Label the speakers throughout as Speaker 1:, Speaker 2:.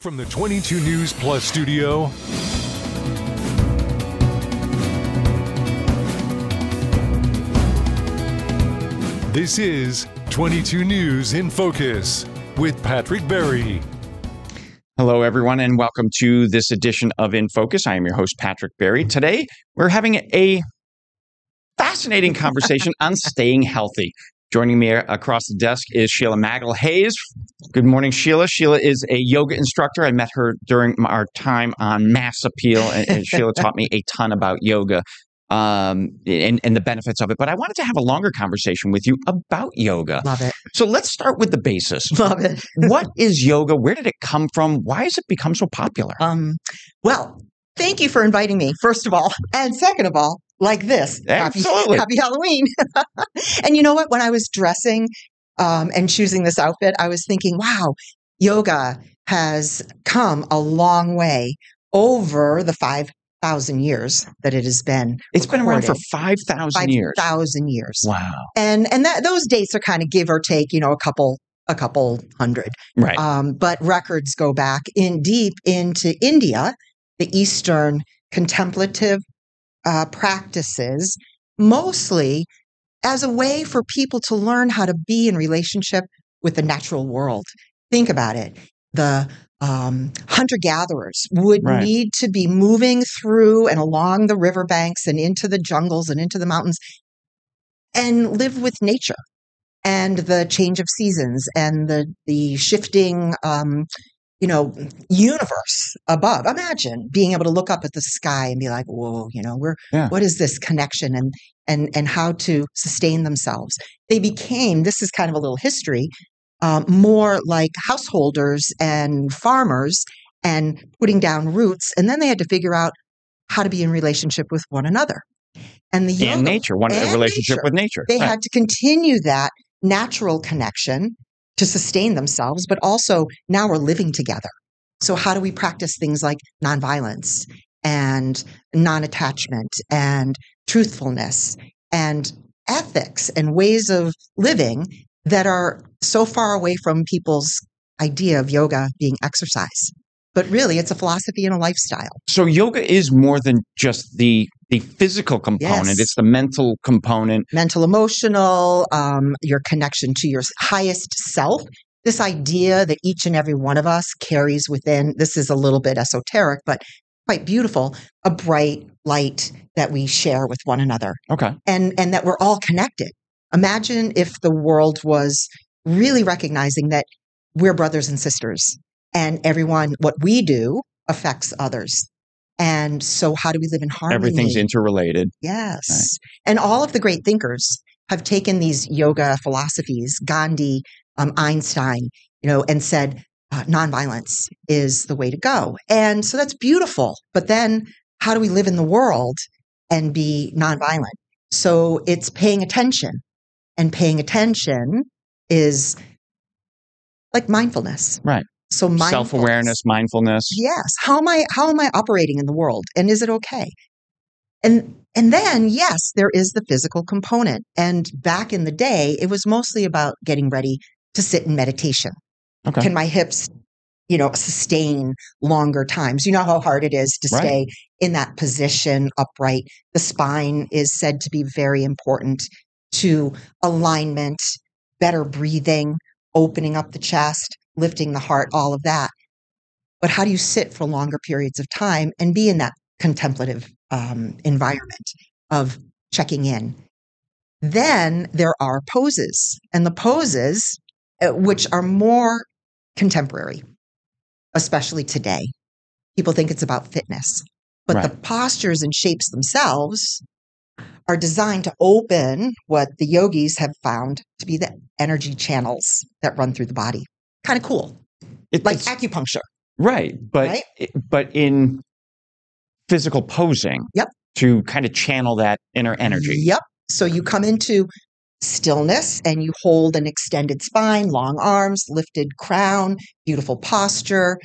Speaker 1: From the 22 News Plus studio, this is 22 News in Focus with Patrick Berry.
Speaker 2: Hello, everyone, and welcome to this edition of In Focus. I am your host, Patrick Berry. Today, we're having a fascinating conversation on staying healthy. Joining me across the desk is Sheila Magalhaes. Good morning, Sheila. Sheila is a yoga instructor. I met her during our time on Mass Appeal, and Sheila taught me a ton about yoga and the benefits of it. But I wanted to have a longer conversation with you about yoga.
Speaker 3: Love it.
Speaker 2: So let's start with the basis.
Speaker 3: Love it.
Speaker 2: What is yoga? Where did it come from? Why has it become so popular?
Speaker 3: Well, thank you for inviting me, first of all. And second of all, like this.
Speaker 2: Absolutely.
Speaker 3: Happy Halloween. And you know what? When I was dressing and choosing this outfit, I was thinking, wow, yoga has come a long way over the 5,000 years that it has been.
Speaker 2: It's been around for 5,000 years.
Speaker 3: 5,000 years.
Speaker 2: Wow.
Speaker 3: And those dates are kind of give or take, a couple hundred.
Speaker 2: Right.
Speaker 3: But records go back deep into India, the Eastern contemplative practices, mostly as a way for people to learn how to be in relationship with the natural world. Think about it. The hunter-gatherers would need to be moving through and along the riverbanks and into the jungles and into the mountains and live with nature and the change of seasons and the shifting universe above. Imagine being able to look up at the sky and be like, whoa, what is this connection and how to sustain themselves? They became, this is kind of a little history, more like householders and farmers and putting down roots. And then they had to figure out how to be in relationship with one another. And
Speaker 2: nature, a relationship with nature.
Speaker 3: They had to continue that natural connection to sustain themselves, but also now we're living together. So how do we practice things like nonviolence and non-attachment and truthfulness and ethics and ways of living that are so far away from people's idea of yoga being exercise? But really, it's a philosophy and a lifestyle.
Speaker 2: So yoga is more than just the physical component.
Speaker 3: Yes.
Speaker 2: It's the mental component.
Speaker 3: Mental, emotional, your connection to your highest self. This idea that each and every one of us carries within, this is a little bit esoteric, but quite beautiful, a bright light that we share with one another.
Speaker 2: Okay.
Speaker 3: And that we're all connected. Imagine if the world was really recognizing that we're brothers and sisters. And everyone, what we do affects others. And so how do we live in harmony?
Speaker 2: Everything's interrelated.
Speaker 3: Yes.
Speaker 2: Right.
Speaker 3: And all of the great thinkers have taken these yoga philosophies, Gandhi, Einstein, and said nonviolence is the way to go. And so that's beautiful. But then how do we live in the world and be nonviolent? So it's paying attention. And paying attention is like mindfulness.
Speaker 2: Right.
Speaker 3: So
Speaker 2: self-awareness, mindfulness.
Speaker 3: Yes. How am I operating in the world? And is it okay? And then, yes, there is the physical component. And back in the day, it was mostly about getting ready to sit in meditation.
Speaker 2: Okay.
Speaker 3: Can my hips, sustain longer times? You know how hard it is to stay in that position upright. The spine is said to be very important to alignment, better breathing, opening up the chest, lifting the heart, all of that. But how do you sit for longer periods of time and be in that contemplative environment of checking in? Then there are poses, and the poses, which are more contemporary, especially today. People think it's about fitness, but the postures and shapes themselves are designed to open what the yogis have found to be the energy channels that run through the body. Kind of cool. Like acupuncture.
Speaker 2: Right. But in physical posing.
Speaker 3: Yep.
Speaker 2: To kind of channel that inner energy.
Speaker 3: Yep. So you come into stillness and you hold an extended spine, long arms, lifted crown, beautiful posture.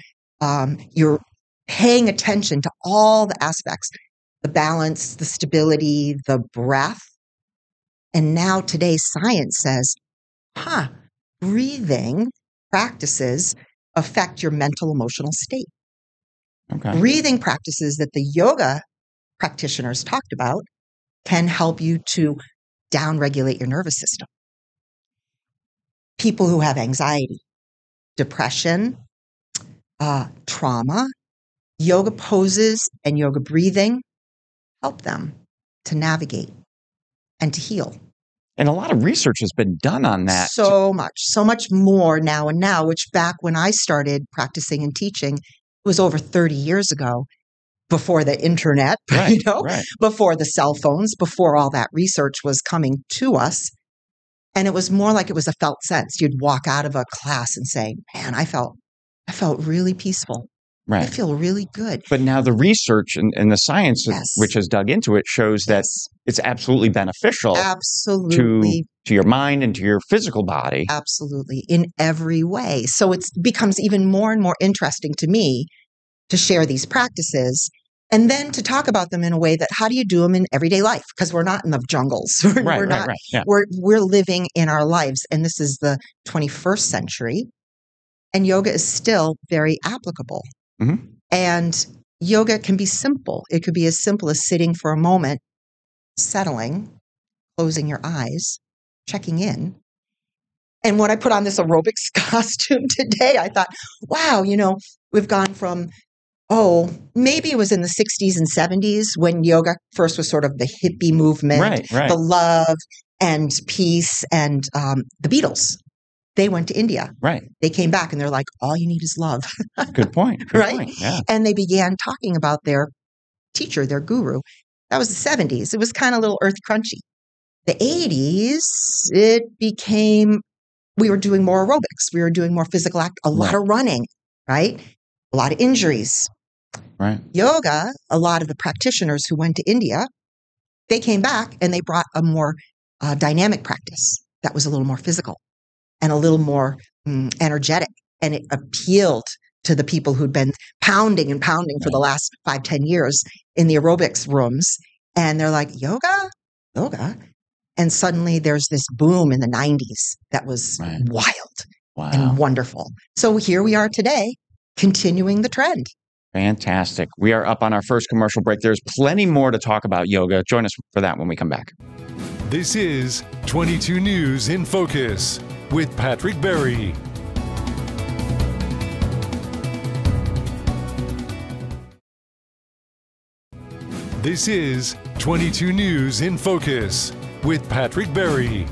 Speaker 3: You're paying attention to all the aspects, the balance, the stability, the breath. And now today's science says, breathing practices affect your mental, emotional state.
Speaker 2: Okay.
Speaker 3: Breathing practices that the yoga practitioners talked about can help you to downregulate your nervous system. People who have anxiety, depression, trauma, yoga poses and yoga breathing help them to navigate and to heal.
Speaker 2: And a lot of research has been done on that.
Speaker 3: So much more now, which back when I started practicing and teaching, it was over 30 years ago, before the internet,
Speaker 2: Right,
Speaker 3: before the cell phones, before all that research was coming to us. And it was more like it was a felt sense. You'd walk out of a class and say, man, I felt really peaceful.
Speaker 2: Right.
Speaker 3: I feel really good.
Speaker 2: But now the research and the science, which has dug into it, shows that it's absolutely beneficial
Speaker 3: absolutely
Speaker 2: to your mind and to your physical body.
Speaker 3: Absolutely, in every way. So it becomes even more and more interesting to me to share these practices and then to talk about them in a way that how do you do them in everyday life? Because we're not in the jungles. We're living in our lives. And this is the 21st century. And yoga is still very applicable.
Speaker 2: Mm-hmm.
Speaker 3: And yoga can be simple. It could be as simple as sitting for a moment, settling, closing your eyes, checking in. And when I put on this aerobics costume today, I thought, wow, we've gone from, maybe it was in the 60s and 70s when yoga first was sort of the hippie movement, the love and peace, and the Beatles. They went to India.
Speaker 2: Right.
Speaker 3: They came back and they're like, all you need is love.
Speaker 2: Good point. Good point. Yeah.
Speaker 3: And they began talking about their teacher, their guru. That was the 70s. It was kind of a little earth crunchy. The 80s, it became, we were doing more aerobics. We were doing more physical a lot of running, right? A lot of injuries.
Speaker 2: Right.
Speaker 3: Yoga, a lot of the practitioners who went to India, they came back and they brought a more dynamic practice that was a little more physical and a little more energetic. And it appealed to the people who'd been pounding for the last 5-10 years in the aerobics rooms. And they're like, yoga. And suddenly there's this boom in the 90s that was wild and wonderful. So here we are today, continuing the trend.
Speaker 2: Fantastic. We are up on our first commercial break. There's plenty more to talk about yoga. Join us for that when we come back.
Speaker 1: This is 22 News in Focus with Patrick Berry. This is 22 News in Focus with Patrick Berry.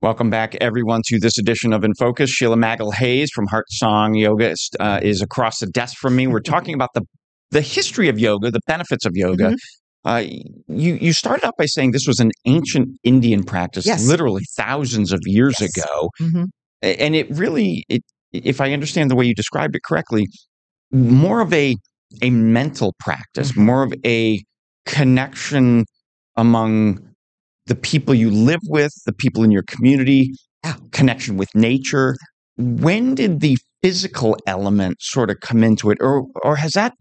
Speaker 2: Welcome back, everyone, to this edition of InFocus. Sheila Magalhaes from Heartsong Yoga is across the desk from me. We're talking about the history of yoga, the benefits of yoga. Mm-hmm. You started out by saying this was an ancient Indian practice, literally thousands of years ago. Mm-hmm. And it really, if I understand the way you described it correctly, more of a mental practice, more of a connection among the people you live with, the people in your community, connection with nature. When did the physical element sort of come into it? Or has that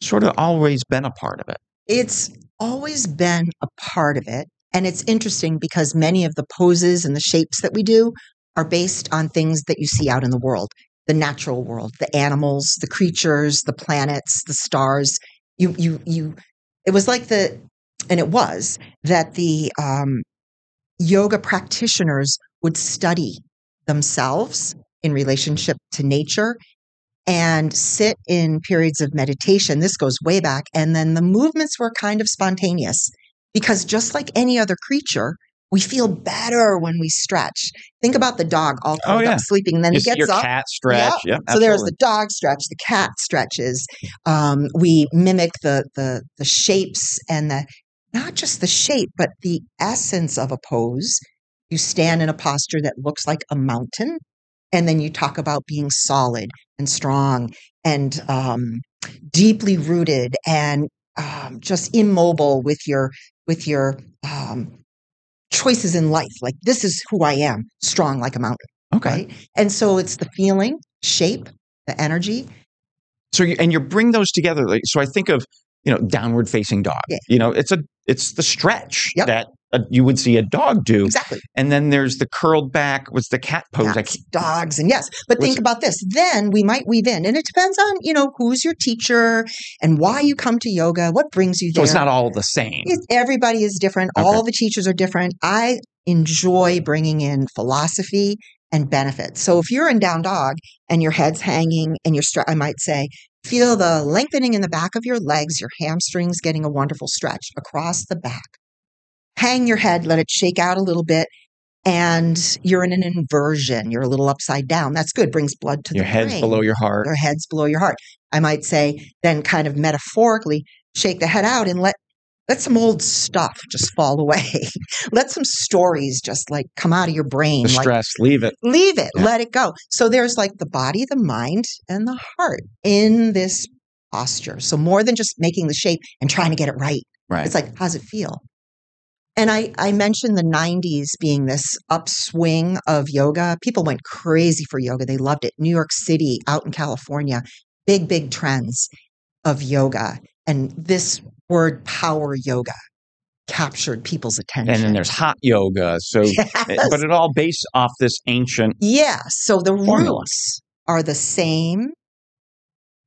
Speaker 2: sort of always been a part of it?
Speaker 3: It's always been a part of it. And it's interesting because many of the poses and the shapes that we do are based on things that you see out in the world, the natural world, the animals, the creatures, the planets, the stars. It was like it was that the yoga practitioners would study themselves in relationship to nature and sit in periods of meditation. This goes way back. And then the movements were kind of spontaneous because just like any other creature, we feel better when we stretch. Think about the dog all curled up sleeping, and then he gets
Speaker 2: your
Speaker 3: up.
Speaker 2: Cat stretch.
Speaker 3: Yep. So there's the dog stretch, the cat stretches. We mimic the shapes and not just the shape, but the essence of a pose. You stand in a posture that looks like a mountain, and then you talk about being solid and strong and deeply rooted and just immobile with your choices in life. Like, this is who I am, strong like a mountain.
Speaker 2: Okay.
Speaker 3: Right? And so it's the feeling, shape, the energy.
Speaker 2: So you bring those together. So I think of, downward facing dog. Yeah. It's the stretch that you would see a dog do.
Speaker 3: Exactly.
Speaker 2: And then there's the curled back, was the cat pose.
Speaker 3: Cats, dogs, and yes. But think about this. Then we might weave in, and it depends on, who's your teacher and why you come to yoga, what brings you there.
Speaker 2: So it's not all the same.
Speaker 3: Everybody is different. Okay. All the teachers are different. I enjoy bringing in philosophy and benefits. So if you're in down dog and your head's hanging and I might say, feel the lengthening in the back of your legs, your hamstrings getting a wonderful stretch across the back. Hang your head, let it shake out a little bit, and you're in an inversion. You're a little upside down. That's good. Brings blood to the brain.
Speaker 2: Your head's below your heart.
Speaker 3: Your head's below your heart. I might say, then kind of metaphorically, shake the head out and let some old stuff just fall away. Let some stories just like come out of your brain.
Speaker 2: The stress, leave it.
Speaker 3: Leave it. Yeah. Let it go. So there's like the body, the mind, and the heart in this posture. So more than just making the shape and trying to get it right.
Speaker 2: Right.
Speaker 3: It's like, how's it feel? And I mentioned the 90s being this upswing of yoga. People went crazy for yoga. They loved it. New York City, out in California, big trends of yoga. And this word power yoga captured people's attention.
Speaker 2: And then there's hot yoga. So, yes. But it all based off this ancient
Speaker 3: Yeah. So the
Speaker 2: formula.
Speaker 3: Roots are the same.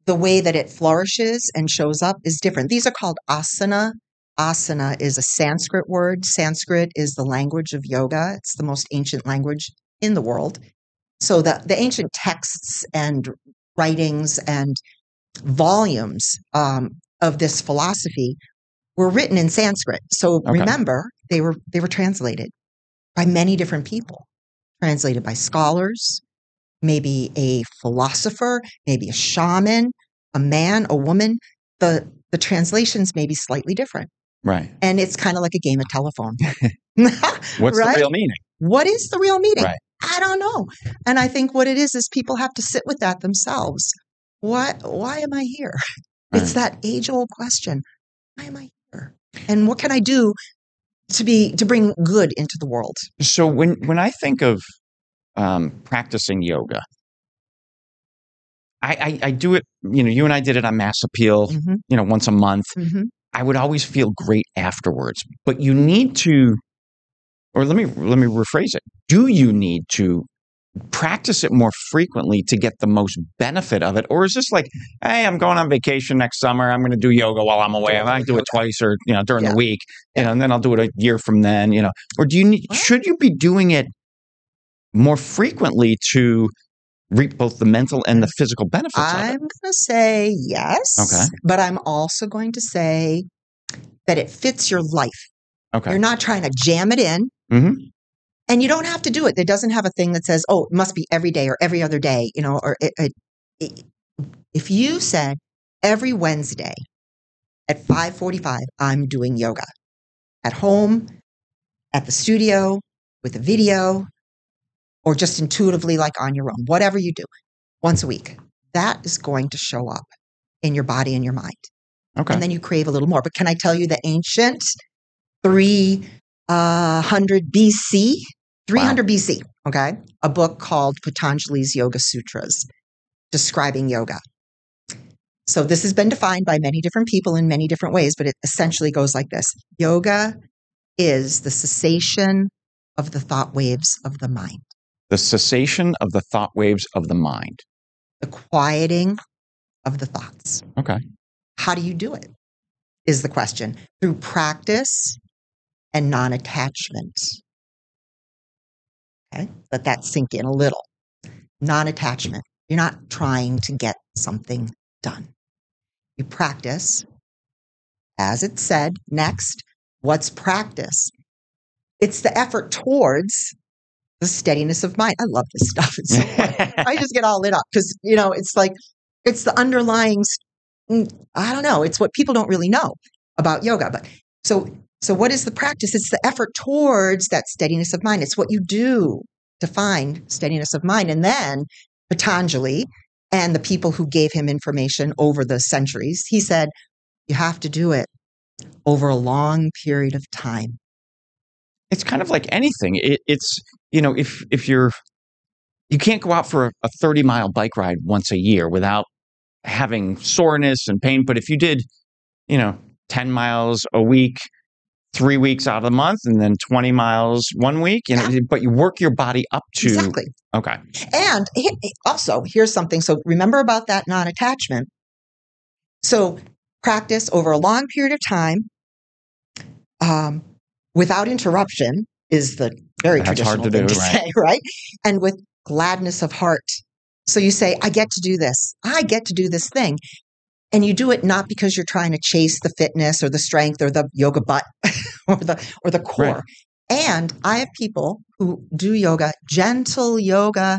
Speaker 3: The way that it flourishes and shows up is different. These are called asana. Asana is a Sanskrit word. Sanskrit is the language of yoga. It's the most ancient language in the world. So the ancient texts and writings and volumes of this philosophy were written in Sanskrit. So remember, they were translated by many different people, translated by scholars, maybe a philosopher, maybe a shaman, a man, a woman. The translations may be slightly different.
Speaker 2: Right.
Speaker 3: And it's kind of like a game of telephone.
Speaker 2: What's the real meaning?
Speaker 3: What is the real meaning?
Speaker 2: Right.
Speaker 3: I don't know. And I think what it is people have to sit with that themselves. Why am I here? Right. It's that age-old question. Why am I here? And what can I do to bring good into the world?
Speaker 2: So when I think of practicing yoga, I do it, you and I did it on Mass Appeal, once a month. Mm-hmm. I would always feel great afterwards, but you need to, or let me rephrase it. Do you need to practice it more frequently to get the most benefit of it? Or is this like, hey, I'm going on vacation next summer. I'm going to do yoga while I'm away. I might do it twice or, during the week, and then I'll do it a year from then, or should you be doing it more frequently to reap both the mental and the physical benefits of it?
Speaker 3: I'm going to say yes.
Speaker 2: Okay.
Speaker 3: But I'm also going to say that it fits your life.
Speaker 2: Okay.
Speaker 3: You're not trying to jam it in.
Speaker 2: Mm-hmm.
Speaker 3: And you don't have to do it. It doesn't have a thing that says, oh, it must be every day or every other day, or if you said every Wednesday at 5:45, I'm doing yoga at home, at the studio, with a video, or just intuitively like on your own, whatever you do, once a week, that is going to show up in your body and your mind.
Speaker 2: Okay.
Speaker 3: And then you crave a little more. But can I tell you the ancient 300 BC,
Speaker 2: Wow.
Speaker 3: BC, okay? A book called Patanjali's Yoga Sutras, describing yoga. So this has been defined by many different people in many different ways, but it essentially goes like this. Yoga is the cessation of the thought waves of the mind.
Speaker 2: The cessation of the thought waves of the mind.
Speaker 3: The quieting of the thoughts.
Speaker 2: Okay.
Speaker 3: How do you do it? Is the question. Through practice and non-attachment. Okay? Let that sink in a little. Non-attachment. You're not trying to get something done. You practice, as it said, next, what's practice? It's the effort towards the steadiness of mind. I love this stuff. It's so fun. I just get all lit up because, it's like, it's the underlying, I don't know, it's what people don't really know about yoga. But so what is the practice? It's the effort towards that steadiness of mind. It's what you do to find steadiness of mind. And then Patanjali and the people who gave him information over the centuries, he said, you have to do it over a long period of time.
Speaker 2: It's kind of like anything. It's, if you can't go out for a 30-mile bike ride once a year without having soreness and pain. But if you did, 10 miles a week 3 weeks out of the month and then 20 miles 1 week, but you work your body up to.
Speaker 3: Exactly.
Speaker 2: Okay.
Speaker 3: And also, here's something. So remember about that non-attachment. So practice over a long period of time without interruption is the very traditional thing to say, right? And with gladness of heart. So you say, I get to do this. I get to do this thing. And you do it not because you're trying to chase the fitness or the strength or the yoga butt or the core.
Speaker 2: Right.
Speaker 3: And I have people who do yoga, gentle yoga.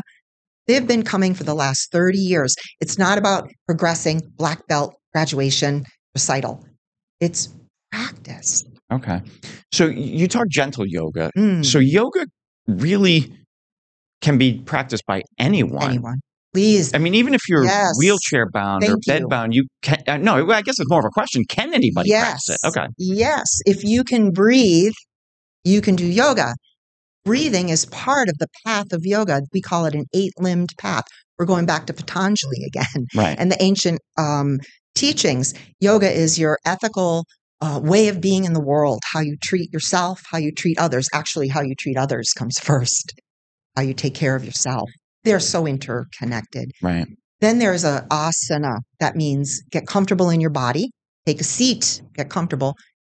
Speaker 3: They've been coming for the last 30 years. It's not about progressing, black belt, graduation, recital. It's practice.
Speaker 2: Okay. So you talk gentle yoga. So yoga really can be practiced by anyone.
Speaker 3: Anyone. Please.
Speaker 2: I mean, even if you're wheelchair bound or bed bound, you can. No, I guess it's more of a question. Can anybody practice it? Okay.
Speaker 3: Yes. If you can breathe, you can do yoga. Breathing is part of the path of yoga. We call it an 8-limbed path. We're going back to Patanjali again.
Speaker 2: Right.
Speaker 3: And the ancient teachings. Yoga is your ethical way of being in the world, how you treat yourself, how you treat others. Actually, how you treat others comes first. How you take care of yourself. They're so interconnected.
Speaker 2: Right.
Speaker 3: Then there's a asana. That means get comfortable in your body. Take a seat, get comfortable.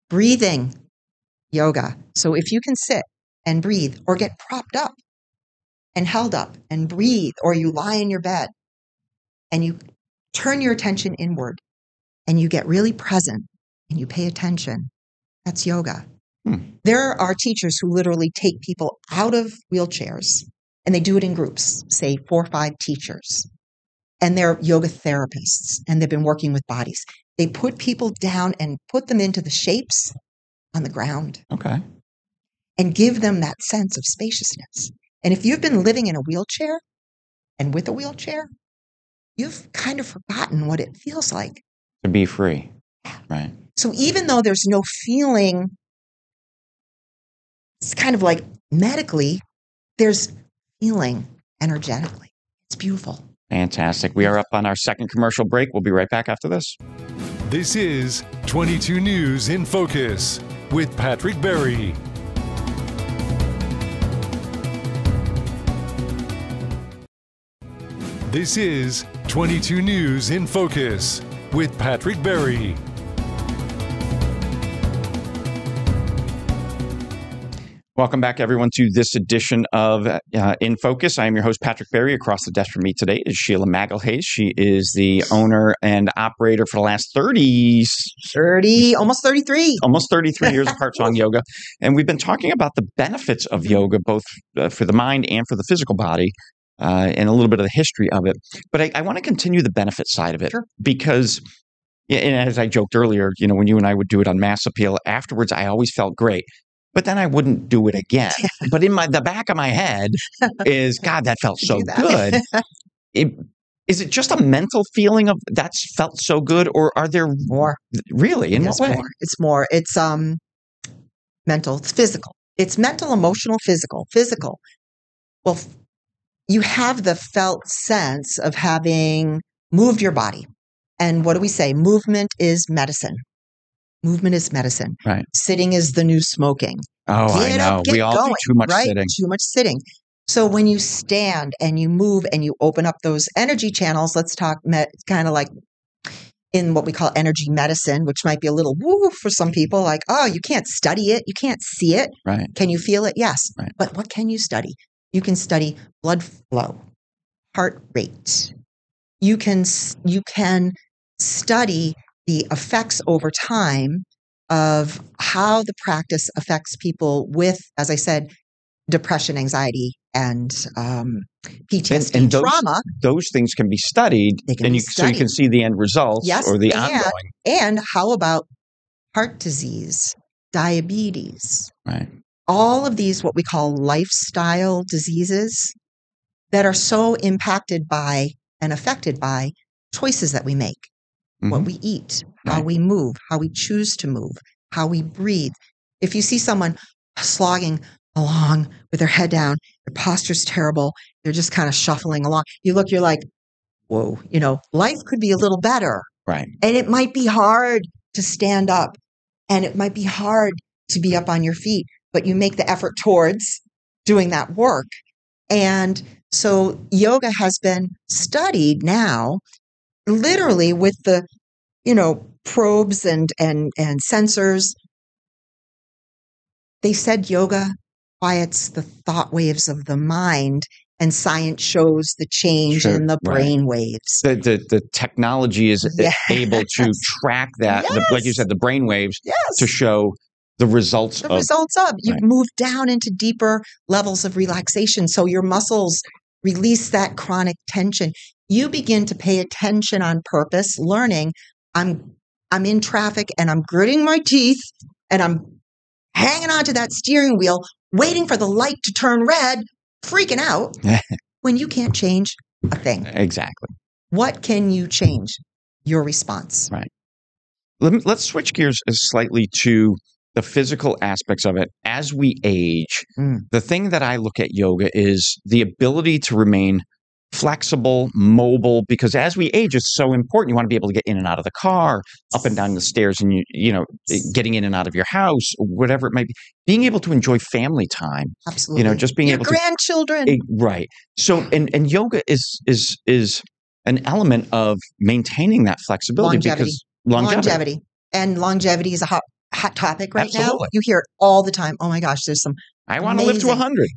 Speaker 3: Breathing yoga. So if you can sit and breathe or get propped up and held up and breathe, or you lie in your bed and you turn your attention inward and you get really present and you pay attention, that's yoga. There are teachers who literally take people out of wheelchairs and they do it in groups, say 4 or 5 teachers. And they're yoga therapists and they've been working with bodies. They put people down and put them into the shapes on the ground.
Speaker 2: Okay.
Speaker 3: And give them that sense of spaciousness. And if you've been living in a wheelchair and with a wheelchair, you've kind of forgotten what it feels like
Speaker 2: to be free. Right.
Speaker 3: So even though there's no feeling, it's kind of like medically, there's feeling energetically. It's beautiful.
Speaker 1: Fantastic. We are up on our second commercial break. We'll be right back after this. This is 22 News in Focus with Patrick Berry. This is 22 News in Focus with Patrick Berry.
Speaker 2: Welcome back, everyone, to this edition of In Focus. I am your host, Patrick Berry. Across the desk from me today is Sheila Magalhaes. She is the owner and operator for the last
Speaker 3: almost 33
Speaker 2: years of Heartsong Yoga. And we've been talking about the benefits of yoga, both for the mind and for the physical body, and a little bit of the history of it. But I want to continue the benefit side of it because, and as I joked earlier, when you and I would do it on Mass Appeal, afterwards, I always felt great. But then I wouldn't do it again. But in the back of my head is, God, that felt so good. Is it just a mental feeling of that's felt so good, or are there
Speaker 3: more?
Speaker 2: Really? In what way?
Speaker 3: More. It's more. It's mental. It's physical. It's mental, emotional, physical. Physical. Well, you have the felt sense of having moved your body. And what do we say? Movement is medicine. Movement is medicine.
Speaker 2: Right.
Speaker 3: Sitting is the new smoking.
Speaker 2: Oh, I know. We all do too much sitting.
Speaker 3: Too much sitting. So when you stand and you move and you open up those energy channels, let's talk kind of like in what we call energy medicine, which might be a little woo for some people, like, oh, you can't study it. You can't see it.
Speaker 2: Right.
Speaker 3: Can you feel it? Yes.
Speaker 2: Right.
Speaker 3: But what can you study? You can study blood flow, heart rate. You can study the effects over time of how the practice affects people with, as I said, depression, anxiety, and PTSD,
Speaker 2: and
Speaker 3: trauma.
Speaker 2: Those things can be studied, so you can see the end results or the ongoing.
Speaker 3: And how about heart disease, diabetes?
Speaker 2: Right.
Speaker 3: All of these, what we call lifestyle diseases that are so impacted by and affected by choices that we make. What we eat, how we move, how we choose to move, how we breathe. If you see someone slogging along with their head down, their posture's terrible, they're just kind of shuffling along. You're like, whoa, life could be a little better.
Speaker 2: Right.
Speaker 3: And it might be hard to stand up and it might be hard to be up on your feet, but you make the effort towards doing that work. And so yoga has been studied now, literally with the, probes and sensors. They said yoga quiets the thought waves of the mind, and science shows the change in the brain waves.
Speaker 2: The technology is able to track that, like you said, the brain waves to show the results of.
Speaker 3: You've moved down into deeper levels of relaxation. So your muscles release that chronic tension. You begin to pay attention on purpose, learning I'm in traffic and I'm gritting my teeth and I'm hanging onto that steering wheel, waiting for the light to turn red, freaking out when you can't change a thing.
Speaker 2: Exactly.
Speaker 3: What can you change? Your response.
Speaker 2: Right. Let's switch gears slightly to the physical aspects of it. As we age, the thing that I look at yoga is the ability to remain flexible, mobile, because as we age, it's so important. You want to be able to get in and out of the car, up and down the stairs, and getting in and out of your house, whatever it might be. Being able to enjoy family time,
Speaker 3: absolutely.
Speaker 2: Just being
Speaker 3: your
Speaker 2: able
Speaker 3: grandchildren,
Speaker 2: to right. So, and yoga is an element of maintaining that flexibility because longevity
Speaker 3: is a hot topic right
Speaker 2: Absolutely.
Speaker 3: now. You hear it all the time. Oh my gosh, there's some.
Speaker 2: I want to live to 100.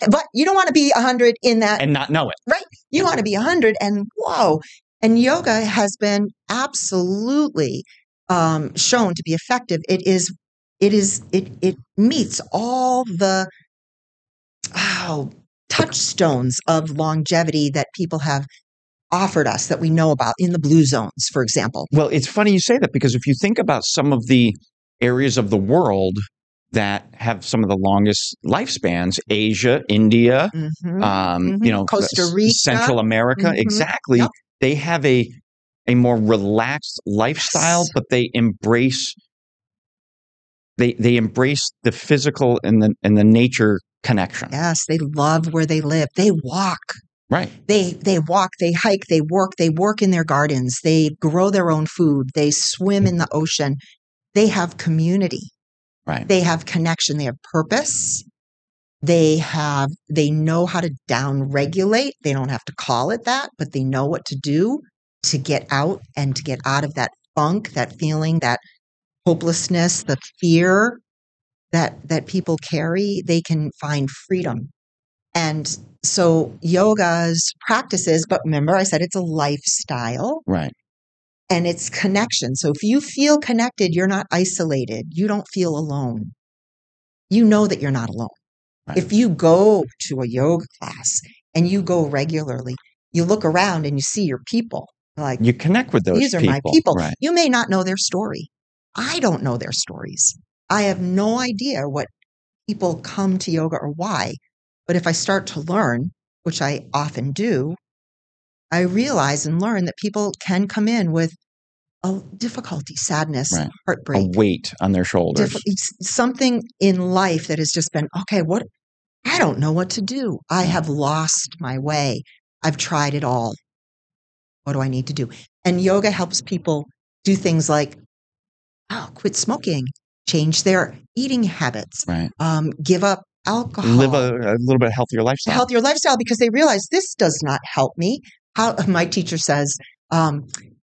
Speaker 3: But you don't want to be 100 in that.
Speaker 2: And not know it.
Speaker 3: Right. You want to be 100 and whoa. And yoga has been absolutely shown to be effective. It meets all the touchstones of longevity that people have offered us that we know about in the blue zones, for example.
Speaker 2: Well, it's funny you say that because if you think about some of the areas of the world that have some of the longest lifespans, Asia, India,
Speaker 3: Costa Rica,
Speaker 2: Central America, exactly. Yep. They have a more relaxed lifestyle, but they embrace they embrace the physical and the nature connection.
Speaker 3: Yes, they love where they live. They walk.
Speaker 2: Right.
Speaker 3: They walk, they hike, they work in their gardens, they grow their own food, they swim in the ocean. They have community.
Speaker 2: Right.
Speaker 3: They have connection. They have purpose. They know how to down-regulate. They don't have to call it that, but they know what to do to get out and to get out of that funk, that feeling, that hopelessness, the fear that people carry. They can find freedom. And so yoga's practices, but remember I said it's a lifestyle.
Speaker 2: Right.
Speaker 3: And it's connection. So if you feel connected, you're not isolated. You don't feel alone. You know that you're not alone. Right. If you go to a yoga class and you go regularly, you look around and you see your people. Like
Speaker 2: you connect with those
Speaker 3: people. These are my people.
Speaker 2: Right.
Speaker 3: You may not know their story. I don't know their stories. I have no idea what people come to yoga or why. But if I start to learn, which I often do, I realize and learn that people can come in with a difficulty, sadness, heartbreak.
Speaker 2: A weight on their shoulders.
Speaker 3: Something in life that has just been, okay, I don't know what to do. I have lost my way. I've tried it all. What do I need to do? And yoga helps people do things like, quit smoking, change their eating habits, give up alcohol.
Speaker 2: Live a little bit healthier lifestyle.
Speaker 3: Because they realize this does not help me. How my teacher says,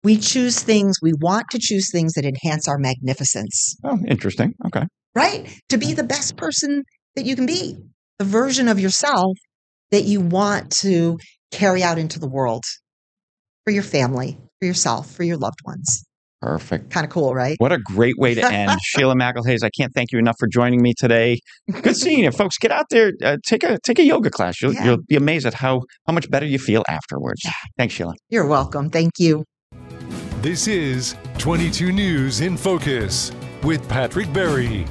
Speaker 3: we want to choose things that enhance our magnificence.
Speaker 2: Oh, interesting. Okay.
Speaker 3: Right? To be the best person that you can be, the version of yourself that you want to carry out into the world for your family, for yourself, for your loved ones.
Speaker 2: Perfect.
Speaker 3: Kind of cool, right?
Speaker 2: What a great way to end. Sheila Magalhaes, I can't thank you enough for joining me today. Good seeing you. Folks, get out there, take a yoga class. You'll be amazed at how much better you feel afterwards. Yeah. Thanks, Sheila.
Speaker 3: You're welcome. Thank you.
Speaker 1: This is 22 News in Focus with Patrick Berry.